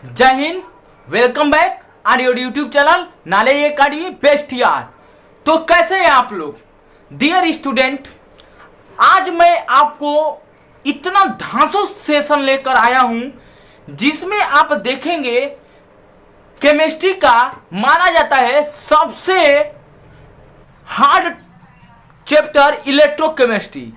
जय Hind, welcome back on your YouTube channel knowledge academy best यार। तो कैसे हैं आप लोग डियर स्टूडेंट। आज मैं आपको इतना धांसू सेशन लेकर आया हूं जिसमें आप देखेंगे केमिस्ट्री का माना जाता है सबसे हार्ड चैप्टर इलेक्ट्रोकेमिस्ट्री,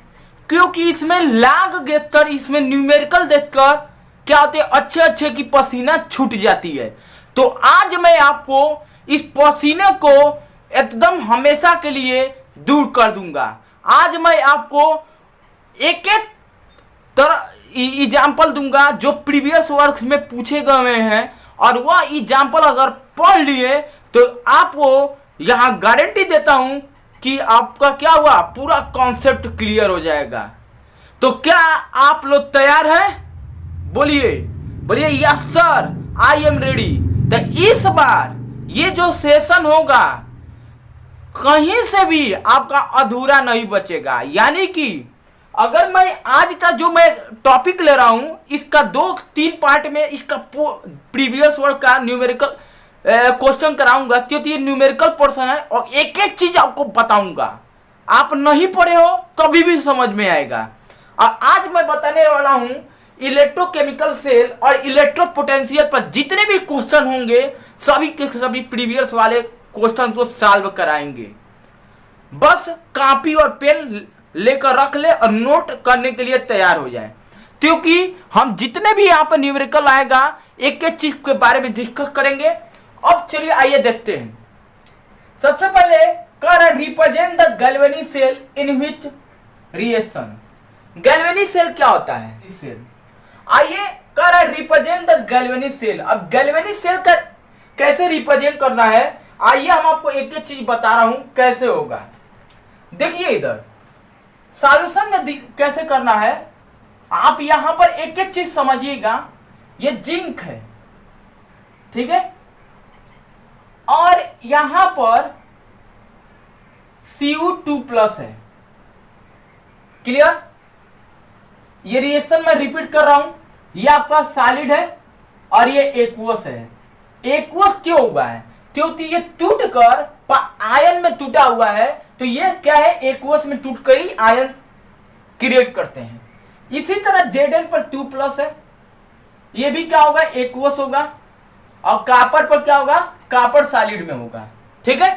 क्योंकि इसमें लाग देखकर, इसमें न्यूमेरिकल देखकर क्या होते हैं, अच्छे अच्छे की पसीना छूट जाती है। तो आज मैं आपको इस पसीने को एकदम हमेशा के लिए दूर कर दूंगा। आज मैं आपको एक एक तरह एग्जाम्पल दूंगा जो प्रीवियस वर्क में पूछे गए हैं, और वह एग्जाम्पल अगर पढ़ लिए तो आपको यहां गारंटी देता हूं कि आपका क्या हुआ, पूरा कॉन्सेप्ट क्लियर हो जाएगा। तो क्या आप लोग तैयार हैं? बोलिए बोलिए yes sir, I am ready. तो इस बार ये जो सेशन होगा कहीं से भी आपका अधूरा नहीं बचेगा। यानी कि अगर मैं आज का जो मैं टॉपिक ले रहा हूं इसका 2-3 पार्ट में इसका प्रीवियस वर्क का न्यूमेरिकल क्वेश्चन कराऊंगा, क्योंकि ये न्यूमेरिकल पोर्शन है और एक एक चीज आपको बताऊंगा। आप नहीं पढ़े हो कभी भी समझ में आएगा। और आज मैं बताने वाला हूं इलेक्ट्रोकेमिकल सेल और इलेक्ट्रोपोटेंशियल पर जितने भी क्वेश्चन होंगे सभी के सभी प्रीवियस वाले क्वेश्चन को सॉल्व कराएंगे। बस कॉपी और पेन लेकर रख ले और नोट करने के लिए तैयार हो जाए, क्योंकि हम जितने भी यहाँ पर न्यूमेरिकल आएगा एक एक चीज के बारे में डिस्कस करेंगे। अब चलिए आइए देखते हैं। सबसे पहले कर represent the galvanic cell in which reaction. Galvanic cell क्या होता है? इस सेल आइए कर रिप्रेजेंट द गैल्वेनिक सेल। अब गैल्वेनिक सेल का कैसे रिप्रेजेंट करना है, आइए हम आपको एक एक चीज बता रहा हूं कैसे होगा। देखिए इधर सॉल्यूशन में कैसे करना है, आप यहां पर एक एक चीज समझिएगा। ये जिंक है, ठीक है, और यहां पर Cu2+ है। क्लियर? ये रिएक्शन मैं रिपीट कर रहा हूं, ये आपका सॉलिड है और ये एक्वस है। एक्वस क्यों हुआ है? क्योंकि ये टूट कर आयन में टूटा हुआ है, तो ये क्या है, एक्वस में टूट कर ही आयन क्रिएट करते हैं। इसी तरह Zn पर 2+ है, ये भी क्या होगा, एक्वस होगा। और कॉपर पर क्या होगा, कॉपर सॉलिड में होगा। ठीक है,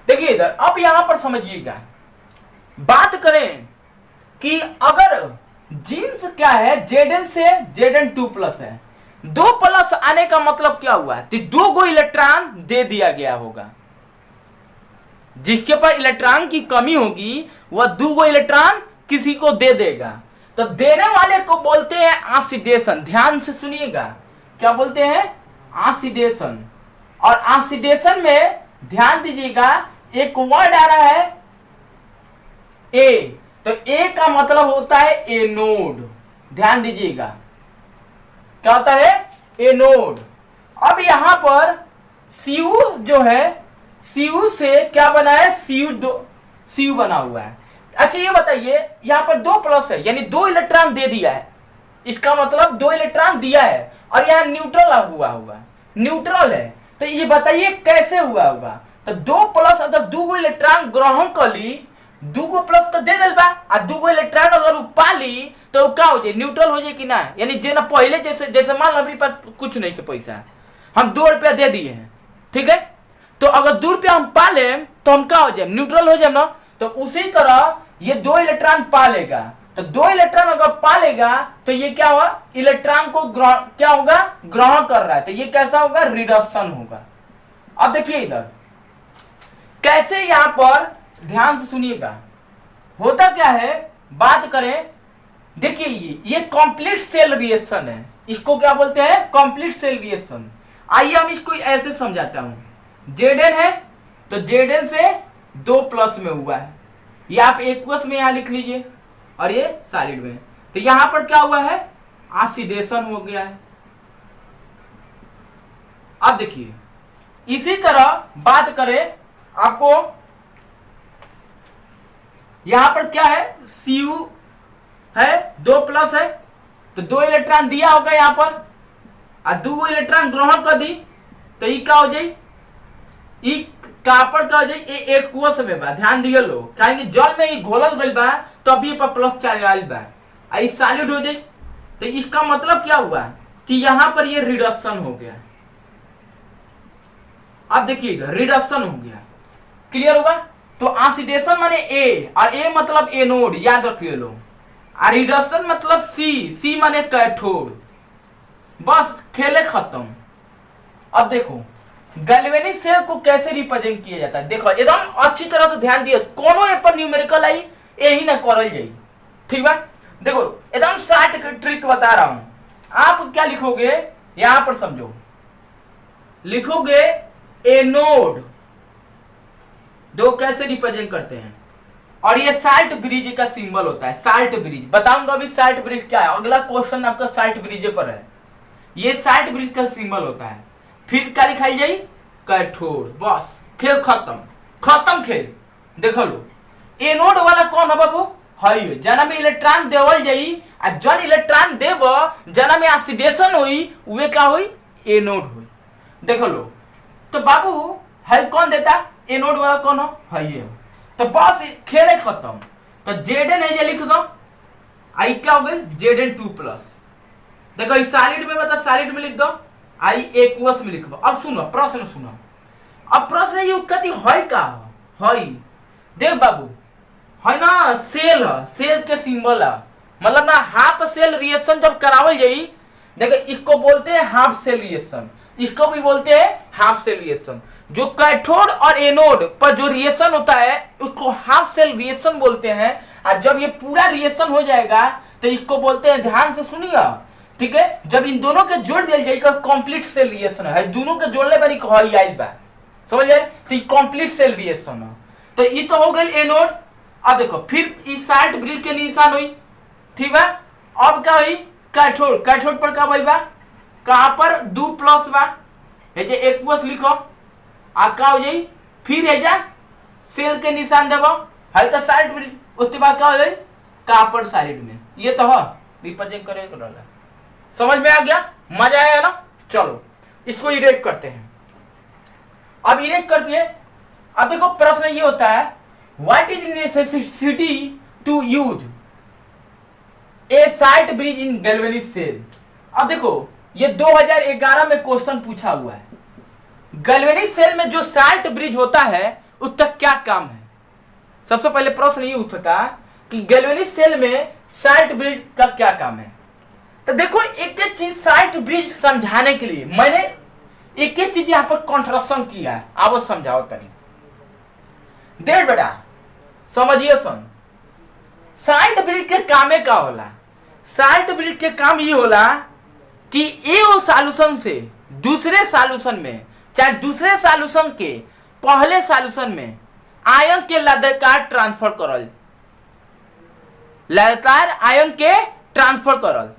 देखिए इधर अब यहां पर समझिएगा। बात करें कि अगर जीन्स क्या है, Zn से Zn2+ है, 2+ आने का मतलब क्या हुआ, तो 2 इलेक्ट्रॉन दे दिया गया होगा। जिसके पास इलेक्ट्रॉन की कमी होगी वह 2 इलेक्ट्रॉन किसी को दे देगा। तो देने वाले को बोलते हैं ऑक्सीडेशन। ध्यान से सुनिएगा, क्या बोलते हैं, ऑक्सीडेशन। और ऑक्सीडेशन में ध्यान दीजिएगा, एक वर्ड आ रहा है ए, तो ए का मतलब होता है एनोड। ध्यान दीजिएगा, क्या होता है, एनोड। अब यहां पर Cu जो है, Cu से क्या बना है, Cu बना हुआ है। अच्छा ये बताइए, यहां पर 2+ है, यानी 2 इलेक्ट्रॉन दे दिया है, इसका मतलब 2 इलेक्ट्रॉन दिया है। और यहां न्यूट्रल हुआ होगा, न्यूट्रल है, तो ये बताइए कैसे हुआ होगा। तो 2+ अगर 2 इलेक्ट्रॉन ग्रहण कर ली, 2+ तो दे देगा, और 2 इलेक्ट्रॉन अगर पा ली तो क्या हो जाए, न्यूट्रल हो जाए कि ना। यानी जे ना पहले जैसे मान लो अपने पास कुछ नहीं के पैसा है, हम 2 रुपया दे दिए हैं, ठीक है, तो अगर 2 रुपया हम पा ले तो हम क्या हो जाए, न्यूट्रल हो जाए ना। तो उसी तरह ये 2 इलेक्ट्रॉन पा लेगा, तो 2 इलेक्ट्रॉन अगर पा लेगा तो ये क्या हुआ, इलेक्ट्रॉन को क्या होगा, ग्रहण कर रहा है, तो ये कैसा होगा, रिडक्शन होगा। अब देखिए इधर कैसे, यहां पर ध्यान से सुनिएगा, होता क्या है, बात करें। देखिए ये कंप्लीट सेल रिएक्शन है, इसको क्या बोलते हैं, कंप्लीट सेल रिएक्शन। आइए हम इसको ऐसे समझाता हूं। Zn है तो Zn से 2+ में हुआ है, ये आप एक्वस में यहां लिख लीजिए, और ये सॉलिड में, तो यहां पर क्या हुआ है, ऑक्सीडेशन हो गया है। अब देखिए इसी तरह बात करें, आपको यहां पर क्या है, Cu है, 2+ है, तो 2 इलेक्ट्रॉन दिया होगा यहां पर, आ दूगो इलेक्ट्रॉन ग्रहण कर दी तो ई का हो जाई, ई कॉपर का हो जाई ए एक्वस में बा। ध्यान दियो लो, काहे कि जल में ई घोलल गइल बा तभी तो पर प्लस चार्ज आइल बा, आ ई सॉलिड हो जाई। तो इसका मतलब क्या हुआ कि यहां पर ये रिडक्शन हो गया। अब देखिएगा रिडक्शन हो गया, क्लियर होगा। तो ऑक्सीडेशन माने ए, और ए मतलब एनोड, याद रखिए लो। और रिडक्शन मतलब सी, सी माने कैथोड। बस खेले खत्म। अब देखो गैल्वेनिक सेल को कैसे रिप्रेजेंट किया जाता है, देखो एकदम अच्छी तरह से ध्यान दिए, कोनो ए पर न्यूमेरिकल आई यही ना करल जाई, ठीक बा। देखो एकदम शॉर्ट ट्रिक बता रहा हूं। आप क्या लिखोगे यहां पर समझो, लिखोगे एनोड, दो कैसे रिप्रेजेंट करते हैं, और ये साल्ट ब्रिज का सिंबल होता है। साल्ट ब्रिज बताऊंगा अभी, साल्ट ब्रिज क्या है, अगला क्वेश्चन आपका साल्ट ब्रिज पर है। ये साल्ट ब्रिज का सिंबल होता है। फिर क्या लिखाई जाई, कैथोड। बस खेल खत्म, खत्म खेल। देखो लो एनोड वाला कौन है बाबू, है जना में इलेक्ट्रॉन देवल जाई, आ जन इलेक्ट्रॉन देव जना में ऑक्सीडेशन हुई वे क्या हुई, एनोड हुई। देखो लो तो बाबू है कौन देता, एनोड वाला कौन है ये। तो बस खेले खत्म। तो जेडन है ये लिख दो, आई क्या हो गई Zn2+। देखो इस सॉलिड में बता, सॉलिड में लिख दो, आई एक्वस में लिख दो। अब सुनो प्रश्न सुनो, अब प्रश्न ये उत्पत्ति है का है, देख बाबू है ना, सेल है, सेल के सिंबल है, मतलब ना हाफ सेल रिएक्शन जब करावल जाई, देखो इसको बोलते हैं हाफ सेल रिएक्शन, इसको भी बोलते हैं हाफ सेल रिएक्शन। जो कैथोड और एनोड पर जो रिएक्शन होता है उसको हाफ सेल रिएक्शन बोलते हैं। और जब ये पूरा रिएक्शन हो जाएगा तो इसको बोलते हैं, ध्यान से सुनिए, ठीक है, जब इन दोनों के जोड़ दिया जाएगा कंप्लीट सेल रिएक्शन है, दोनों के जोड़ने पर ही आइल बा, समझ गए, तो ये कंप्लीट सेल रिएक्शन है। तो ये तो हो गई एनोड। अब देखो फिर इस साल्ट ब्रिज के निशान हुई, ठीक है। अब क्या हुई, कैथोड, कैथोड पर क्या बा, कहां पर 2+ बा, है जे एक्वस लिखो, आ का हो जाई, फिर है जा सेल के निशान देबो, है तो साल्ट ब्रिज, उसके बाद क्या हो जाई, कॉपर साइड में, ये तो है रिप्रेजेंट करेगा। समझ में आ गया, मजा आया ना। चलो इसको इरेज करते हैं। अब इरेज करते हैं। अब देखो प्रश्न ये होता है, what is necessity to use a salt bridge in galvanic cell. अब देखो ये 2011 में क्वेश्चन पूछा हुआ है, गैल्वेनिक सेल में जो साल्ट ब्रिज होता है उसका क्या काम है। सबसे पहले प्रश्न ये उठता कि गैल्वेनिक सेल में साल्ट ब्रिज का क्या काम है। तो देखो एक एक चीज साल्ट ब्रिज समझाने के लिए मैंने एक एक चीज यहां पर कॉन्ट्राक्शन किया है, आप समझाओ तरी देर बेटा, समझिए सुन। साल्ट ब्रिज के कामे का होला, साल्ट ब्रिज के काम ये होला कि ए सॉल्यूशन से दूसरे सॉल्यूशन में, चाहे दूसरे सॉल्यूशन के पहले सॉल्यूशन में आयन के लगातार ट्रांसफर करल, लगातार आयन के ट्रांसफर करल,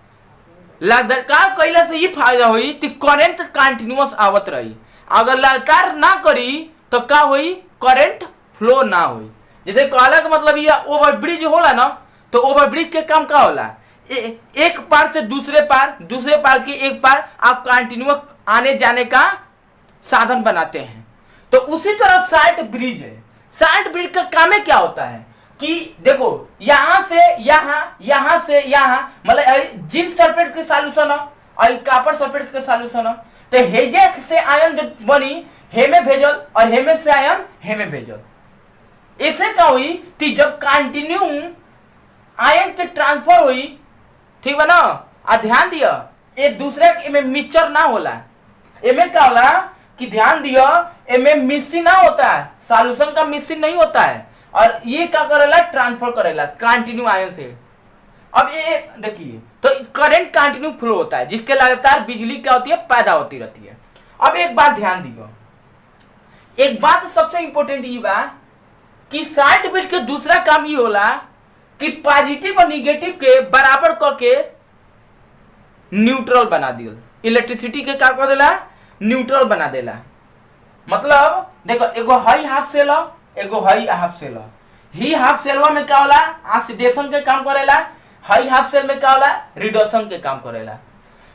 लगातार कैला से ये फायदा हुई कि करंट कंटिन्यूअस आवत रही। अगर लगातार ना करी तो क्या हुई, करंट फ्लो ना हुई। जैसे कहला का मतलब ये ओवरब्रिज होला ना, तो ओवरब्रिज के काम क्या होला, एक पार से दूसरे पार, दूसरे पार के एक पार आप कंटिन्यूअस आने जाने का साधन बनाते हैं। तो उसी तरह साल्ट ब्रिज है। साल्ट ब्रिज का काम क्या होता है कि देखो यहां से यहां, यहां से यहां, मतलब जिंक सल्फेट के सॉल्यूशन है और कॉपर सल्फेट के सॉल्यूशन है, तो हेजे से आयन जो बनी हेमे भेजल और हेमे से आयन हेमे भेजल। ऐसे क्या हुई कि जब कंटिन्यू आयन के ट्रांसफर हुई, ठीक है ना, आ ध्यान दिया एक दूसरे में मिक्सचर ना होला, एमे क्या होला कि ध्यान दिया एमे मिक्सिंग ना होता है, सॉल्यूशन का मिक्सिंग नहीं होता है, और ये क्या करेला, ट्रांसफर करेला कंटिन्यू आयन से। अब ये देखिए तो करंट कंटिन्यू फ्लो होता है, जिसके लगातार बिजली क्या होती है, पैदा होती रहती है। अब एक बात ध्यान दियो, एक बात सबसे इंपॉर्टेंट ये बा कि साल्ट ब्रिज के दूसरा काम ये होला कि पॉजिटिव और निगेटिव के बराबर करके न्यूट्रल बना दियो, इलेक्ट्रिसिटी के क्या कर देला, न्यूट्रल बना देला। मतलब देखो एगो हाई हाफ सेल, एगो हाई हाफ सेल, ही हाफ सेलवा में क्या होला, ऑक्सीडेशन के काम करेला, हाई हाफ सेल में क्या होला, रिडक्शन के काम करेला।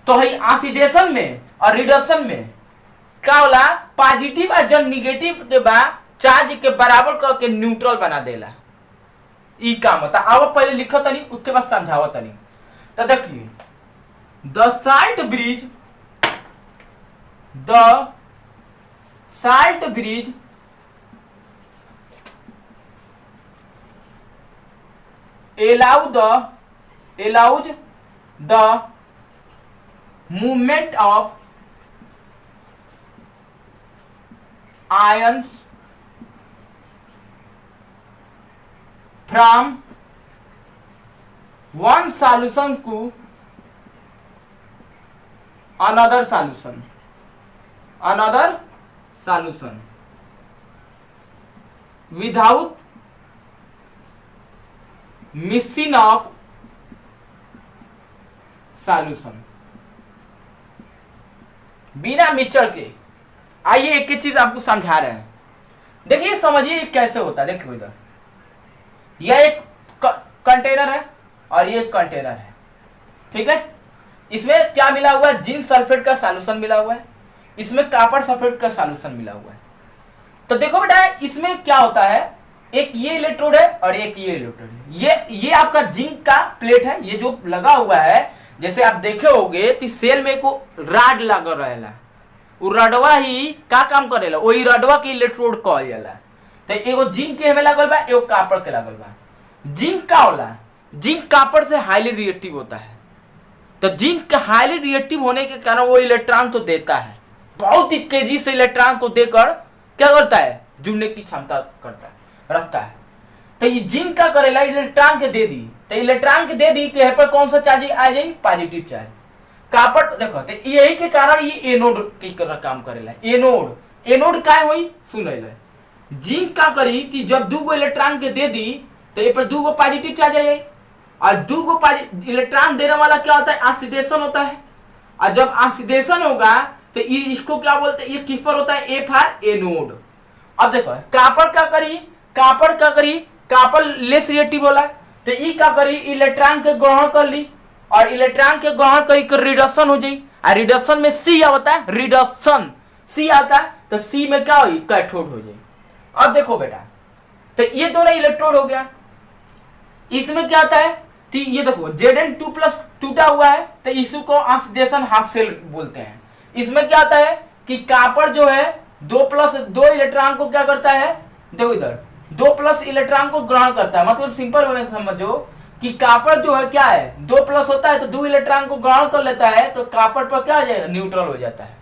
तो है ऑक्सीडेशन में और रिडक्शन में क्या होला, पॉजिटिव और जब निगेटिव के बाद चार्ज के बराबर करके न्यूट्रल बना देला। ई काम होता। अब पहले लिखो तनी, उसके बाद समझाओ तनी। तो देखिए the salt bridge allows the movement of ions from one solution to another solution without mixing of solution, बिना मिक्सचर के। आइए एक एक चीज आपको समझा रहे हैं, देखिए समझिए कैसे होता है। देखिए इधर यह एक कंटेनर है और ये एक कंटेनर है, ठीक है। इसमें क्या मिला हुआ है, जिंक सल्फेट का सॉल्यूशन मिला हुआ है, इसमें कॉपर सल्फेट का सॉल्यूशन मिला हुआ है। तो देखो बेटा इसमें क्या होता है, एक ये इलेक्ट्रोड है और एक ये इलेक्ट्रोड है। ये आपका जिंक का प्लेट है, ये जो लगा हुआ है, जैसे आप देखे होगे तो सेल में को राड लगा रहेला, वो रडवा ही का काम करेला, वही रडवा के इलेक्ट्रोड कहल जाला। तो एगो जिंक के हमें लागल बा, एगो कॉपर के लागल बा। जिंक का होला, जिंक कॉपर से हाईली रिएक्टिव होता है। तो जिंक हाईली रिएक्टिव होने के कारण वो इलेक्ट्रॉन तो देता है, बहुत ही तेजी से इलेक्ट्रॉन को देकर क्या करता है, जुड़ने की क्षमता करता है, रखता है। तो ये जिंक का करेला, इलेक्ट्रॉन के दे दी, तो इलेक्ट्रॉन के दे दी कि यहाँ पर कौन सा चार्ज आ जाए, पॉजिटिव चार्ज। कॉपर देखो तो यही के कारण ये एनोड की काम करेला। एनोड का हुई सुन, जिंक का करी कि जब दो गो इलेक्ट्रॉन के दे दी तो ये पर दो गो पॉजिटिव चार्ज आ जाए, और दो गो इलेक्ट्रॉन देने वाला क्या होता है, ऑक्सीडेशन होता है। और जब ऑक्सीडेशन होगा तो ये इसको क्या बोलते हैं, ये किस पर होता है, ए फॉर एनोड। अब देखो कॉपर का करी, कॉपर लेस रिएक्टिव होला, तो ई का करी, इलेक्ट्रॉन के ग्रहण कर ली, और इलेक्ट्रॉन के ग्रहण करी कर रिडक्शन हो जाई, और रिडक्शन में सी आता है, रिडक्शन सी आता है, तो सी में क्या हुई, कैथोड हो जाए। अब देखो बेटा, तो ये दोनों इलेक्ट्रोड हो गया। इसमें क्या आता है, तो ये देखो Zn2+ टूटा हुआ है, तो इसको ऑक्सीडेशन हाफ सेल बोलते हैं। इसमें क्या आता है कि कॉपर जो है 2+ इलेक्ट्रॉन को क्या करता है, देखो इधर 2+ इलेक्ट्रॉन को ग्रहण करता है। मतलब सिंपल वे में समझो कि कॉपर जो है क्या है, 2+ होता है तो 2 इलेक्ट्रॉन को ग्रहण कर लेता है, तो कॉपर पर क्या हो जाएगा, न्यूट्रल हो जाता है,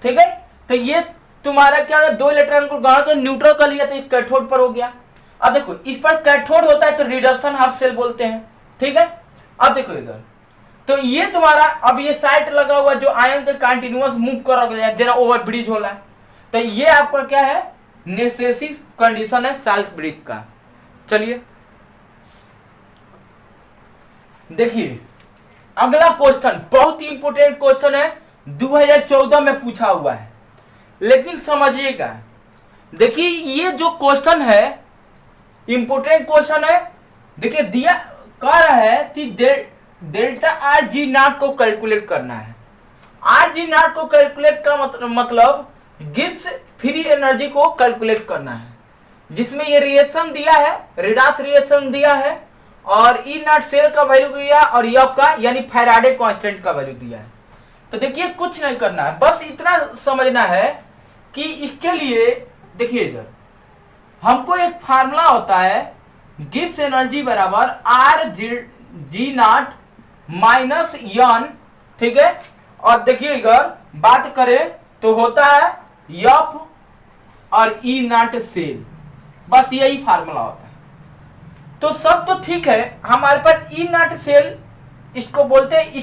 ठीक है। तो ये तुम्हारा क्या है, 2 इलेक्ट्रॉन को ग्रहण कर न्यूट्रल कर लिया, तो ये कैथोड पर हो गया। अब देखो इस पर कैथोड होता है तो रिडक्शन हाफ सेल बोलते हैं, ठीक है। अब देखो इधर, तो ये तुम्हारा अब ये साइट लगा हुआ जो आयन के कंटिन्यूअस मूव कर गया, जना ओवर ब्रिज होला, तो ये आपका क्या है, नेसेसरी कंडीशन है साल्ट ब्रिज का। चलिए देखिए अगला क्वेश्चन बहुत ही इंपोर्टेंट क्वेश्चन है, 2014 में पूछा हुआ है, लेकिन समझिएगा। देखिए ये जो क्वेश्चन है इंपोर्टेंट क्वेश्चन है। देखिए दिया कह रहा है कि डेल्टा आर जी नॉट को कैलकुलेट करना है। आर जी नॉट को कैलकुलेट का मतलब गिब्स फ्री एनर्जी को कैलकुलेट करना है, जिसमें ये रिएक्शन दिया है, रिडाक्स रिएक्शन दिया है, और ई नॉट सेल का वैल्यू दिया, और यफ का यानी फैराडे कांस्टेंट का वैल्यू दिया है। तो देखिए कुछ नहीं करना है, बस इतना समझना है कि इसके लिए देखिए इधर हमको एक फार्मूला होता है, गिब्स एनर्जी बराबर R G naught minus N, ठीक है। और देखिए इधर बात करें तो होता है एफ और ई नॉट सेल, बस यही फार्मूला होता है। तो सब तो ठीक है, हमारे पास ई नॉट सेल इसको बोलते हैं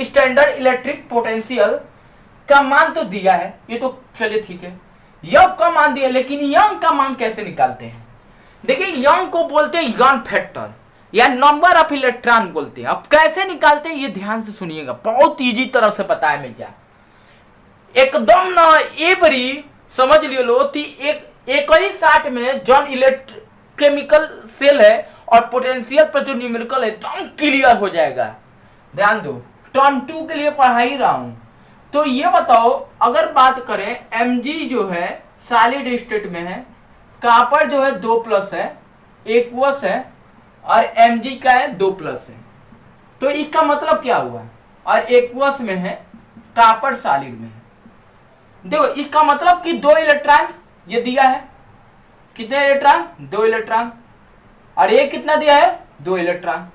स्टैंडर्ड इलेक्ट्रिक पोटेंशियल का मान तो दिया है, ये तो चलिए ठीक है। यंग का मान दिया, लेकिन यंग का मान कैसे निकालते हैं, देखिए यंग को बोलते हैं यंग फैक्टर या नंबर ऑफ इलेक्ट्रॉन बोलते हैं। अब कैसे निकालते हैं ये ध्यान से सुनिएगा, बहुत इजी तरह से बताया मैं क्या, एकदम ना ए बरी समझ लियो लो कि एक ही साथ में जॉन केमिकल सेल है और पोटेंशियल पर जो न्यूमेरिकल है एकदम क्लियर हो जाएगा। ध्यान दो, टर्म 2 के लिए पढ़ा ही रहा हूं। तो ये बताओ, अगर बात करें Mg जो है सॉलिड स्टेट में है, कॉपर जो है 2+ है, एक्वस है, और Mg का है 2+ है। तो इसका मतलब क्या हुआ, और एक्वस में है, कॉपर सॉलिड में है। देखो इसका मतलब कि 2 इलेक्ट्रॉन ये दिया है, कितने इलेक्ट्रॉन, 2 इलेक्ट्रॉन, और ये कितना दिया है, 2 इलेक्ट्रॉन।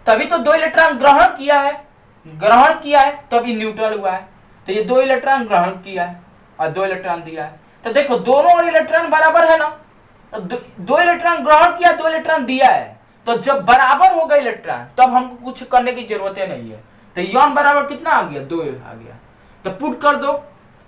तभी तो 2 इलेक्ट्रॉन ग्रहण किया है, तभी न्यूट्रल हुआ है। तो ये 2 इलेक्ट्रॉन ग्रहण किया है और 2 इलेक्ट्रॉन दिया है। तो देखो दोनों और इलेक्ट्रॉन बराबर है ना, तो 2 इलेक्ट्रॉन ग्रहण किया, 2 इलेक्ट्रॉन दिया है। तो जब बराबर हो गए इलेक्ट्रॉन तब हमको कुछ करने की जरूरत नहीं है। तो यौन बराबर कितना आ गया, 2 आ गया। तो पुट कर दो,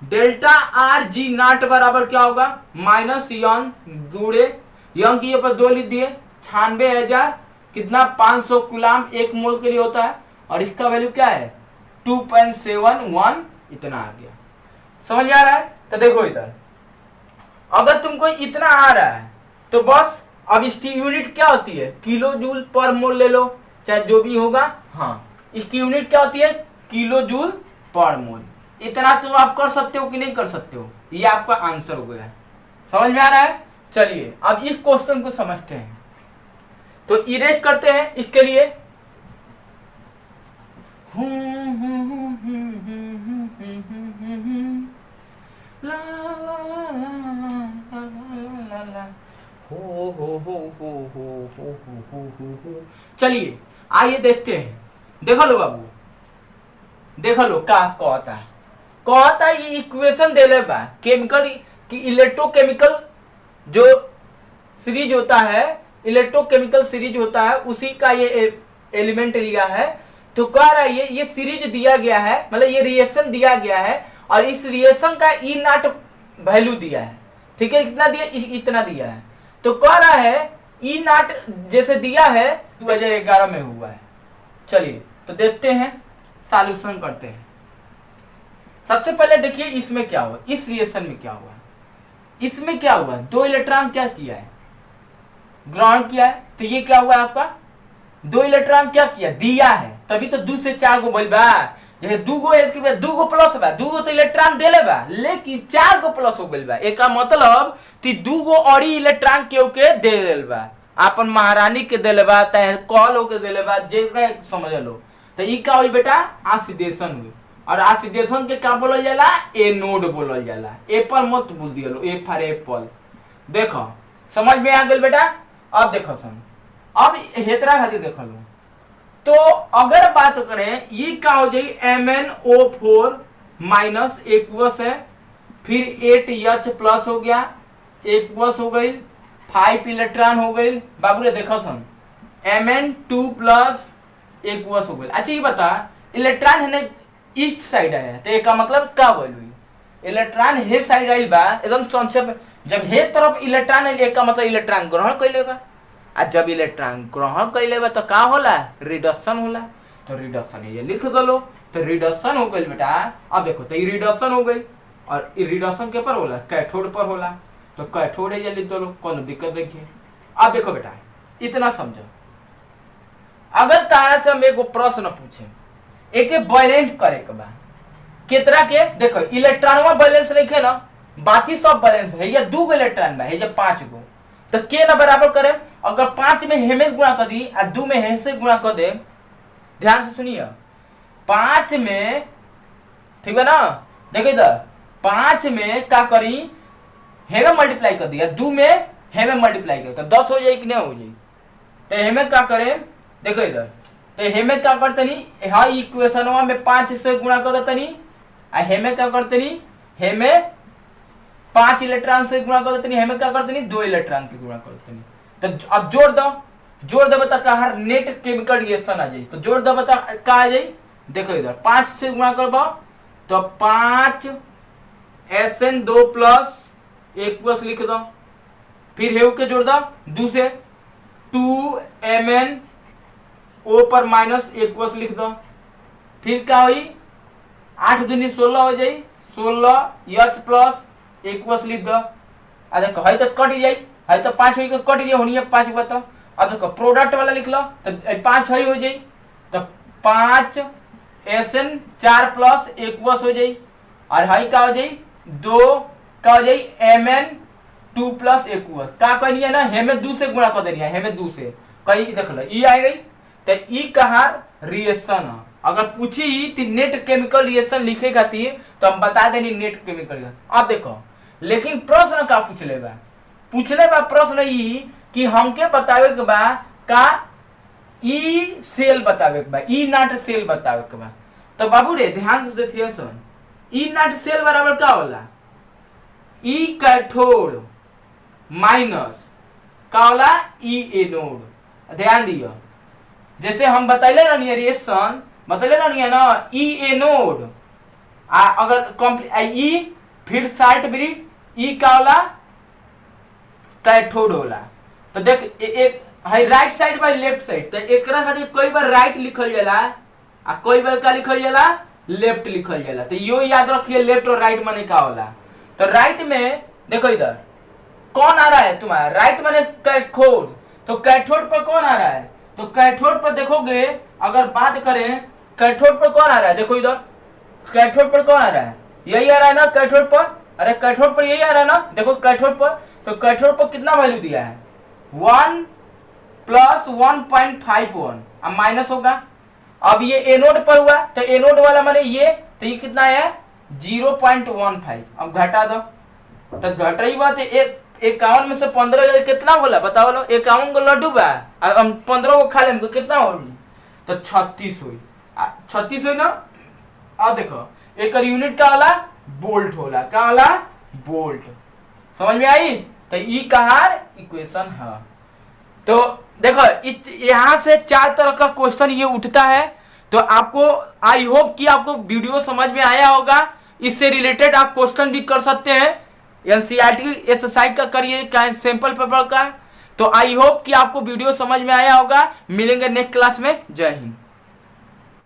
डेल्टा आर जी नॉट बराबर क्या होगा, माइनस यौन गुणे यौन की पर 2 लिख दिए, 96,000 कितना 500 कूलाम 1 मोल के लिए होता है, और इसका वैल्यू क्या है 2.71 इतना आ गया। समझ में आ रहा है। तो देखो इधर अगर तुमको इतना आ रहा है तो बस अब इसकी यूनिट क्या होती है, किलो जूल पर मोल ले लो, चाहे जो भी होगा। हाँ, इसकी यूनिट क्या होती है, किलो जूल पर मोल। इतना तो आप कर सकते हो कि नहीं कर सकते हो, ये आपका आंसर हो गया। समझ में आ रहा है। चलिए अब इस क्वेश्चन को समझते हैं। तो इरेज करते हैं इसके लिए। चलिए आइए देखते हैं। देखो लो बाबू, देखो लो क्या कहता है ये इक्वेशन दे ले बा केमिकल की इलेक्ट्रोकेमिकल जो सीरीज होता है, इलेक्ट्रोकेमिकल सीरीज होता है, उसी का ये एलिमेंट लिया है। तो कह रहा है ये सीरीज दिया गया है, मतलब ये रिएक्शन दिया गया है, और इस रिएक्शन का ई नॉट वैल्यू दिया है। ठीक है, कितना दिया, इतना दिया है। तो कह रहा है ई नॉट जैसे दिया है 2011 में हुआ है। चलिए तो देखते हैं, सॉल्यूशन करते हैं। सबसे पहले देखिए इसमें क्या हुआ, इस रिएक्शन में क्या हुआ। इसमें क्या हुआ, 2 इलेक्ट्रॉन क्या किया है, ग्रहण किया है। तो ये क्या हुआ आपका, 2 इलेक्ट्रॉन क्या किया, दिया है। तभी तो 2 से 4 गो बोल बा, जैसे 2 गो प्लस बा, 2 गो तो इलेक्ट्रॉन देले बा, लेकिन 4 गो प्लस हो गइल बा। एका मतलब कि 2 गो और इलेक्ट्रॉन केहू के दे देल बा, आपन महारानी के देले बा, चाहे कॉल के देले बा, जे समझ लो। तो ई का हुई बेटा, ऑक्सीडेशन हुई। और ऑक्सीडेशन के क्या बोलल जाला, एनोड बोलल जाला। एप्पल मत बोल दियो, ए फॉर एप्पल। देखो समझ में आ गइल बेटा। अब देखो सुन, अब हेतरा खातिर देख लो। तो अगर बात करें ये क्या हो जाएगी, MnO4 माइनस एक्वस है, फिर 8H प्लस हो गया, एक्वस हो गई, 5 इलेक्ट्रॉन हो गई। बाबू रे देखो सुन, Mn2 प्लस एक्वस हो गई। अच्छा ये बता, इलेक्ट्रॉन है ईस्ट साइड आया, तो एक मतलब क्या बोलू, इलेक्ट्रॉन हे साइड आइल बा, एकदम संक्षेप। जब हे तरफ इलेक्ट्रॉन आइल, एक मतलब इलेक्ट्रॉन ग्रहण कैले बा, आ जब इलेक्ट्रॉन ग्रहण कैले बा तो का होला, रिडक्शन होला। तो रिडक्शन ये लिख दलो, तो रिडक्शन हो गई बेटा। अब देखो तो रिडक्शन हो गई, और रिडक्शन के पर होला, कैथोड पर होला। तो कैथोड है ये लिख दलो, कोनो दिक्कत नहीं है। अब देखो बेटा इतना समझो, अगर तारा से हम एक प्रश्न पूछे, एक बैलेंस करे के बा, कितना के, देखो इलेक्ट्रॉनवा बैलेंस लिखे ना, बाकी सब बैलेंस है। ये 2 गो इलेक्ट्रॉन बा, है ये 5 गो। तो के ना बराबर करे, अगर 5 में हेमे गुणा कर दी और 2 में हे से गुणा कर दे, ध्यान से सुनिए, 5 में, ठीक है ना, देखो इधर 5 में क्या करी, हेमे मल्टीप्लाई कर दिया, 2 में हेमे मल्टीप्लाई कर, तो 10 हो जाए कि नहीं हो जाए। तो हेमे क्या करे, देखो इधर, तो हेमे क्या करते नहीं, हाँ इक्वेशन में 5 से गुणा कर देते नहीं, हेमे क्या करते नहीं, हेमे 5 इलेक्ट्रॉन से गुणा कर देते नहीं, हेमे क्या करते नहीं, 2 इलेक्ट्रॉन के गुणा करते नहीं। तो अब जोड़ दो बता, हर नेट केमिकल रिएक्शन आ जाए। तो जोड़ दो बता क्या आ जाए, देखो इधर 5 से गुणा करबा तो 5 SN2 प्लस एक्वस लिख दो, फिर हेव के जोड़ दो 2 से, 2 MnO पर माइनस एक्वस लिख दो, फिर क्या हुई, 8 दूनी 16 हो जाए, 16H प्लस एक्वस लिख दो। देखो है तो कट जाए, है तो 5 हुई कट जाए, होनी है 5 बताओ। अब देखो प्रोडक्ट वाला लिख लो, तो 5 है हो जाए, तो 5 SN 4 प्लस एक्वस हो जाई और हाई का हो जाई 2 का हो जाई MN 2 प्लस एक्वस का कहनी है ना हेमे 2 से गुणा कर देनी है हेमे 2 से कहीं देख लो ई आ गई तो ई कहा रिएक्शन है। अगर पूछी तो नेट केमिकल रिएक्शन लिखे खातिर तो हम बता देनी नेट केमिकल। अब देखो लेकिन प्रश्न का पूछले बा प्रश्न ई कि हमके बतावे के बा का ई सेल बतावे के बा ई नॉट सेल बतावे के बा। तो बाबू रे ध्यान से देखिए सुन ई नॉट सेल बराबर का होला ई कैथोड माइनस का होला ई एनोड। ध्यान दियो जैसे हम बतैले रहनी रिएक्शन बतैले रहनी है ना ई एनोड अगर कंप्लीट ई फिर शार्ट ब्रिज ई का होला कैथोड होला। तो देख एक है right side by left side तो एकरा खातिर कोई बार राइट लिखल जाला आ कोई बार का लिखल जाला लेफ्ट लिखल जाला। तो यो याद रखिए लेफ्ट और राइट माने का होला। तो राइट में देखो इधर कौन आ रहा है तुम्हारा राइट माने कैथोड तो कैथोड पर कौन आ रहा है तो कैथोड पर देखोगे अगर बात करें कैथोड पर कौन आ रहा है देखो इधर कैथोड पर कौन आ रहा है यही आ रहा है ना कैथोड पर। अरे कैथोड पर यही आ रहा है ना देखो कैथोड पर तो कैथोड पर कितना वैल्यू दिया है 1 प्लस 1.51 अब माइनस होगा। अब ये एनोड पर हुआ तो एनोड वाला माने ये तो ये कितना है 0.15 अब घटा दो तो घटा ही बात है 51 में से 15 कितना बोला बताओ लो 51 को लड्डू बा हम 15 को खा लेम तो कितना होगी तो 36 हुई 36 हुई ना। अब देखो एक यूनिट का वाला बोल्ट होला का वाला बोल्ट समझ में आई। तो ई कहार इक्वेशन है। तो देखो यहाँ से 4 तरह का क्वेश्चन ये उठता है। तो आपको आई होप कि आपको वीडियो समझ में आया होगा। इससे रिलेटेड आप क्वेश्चन भी कर सकते हैं एनसीईआरटी एसएसआई का करिए सैंपल पेपर का। तो आई होप कि आपको वीडियो समझ में आया होगा। मिलेंगे नेक्स्ट क्लास में। जय हिंद।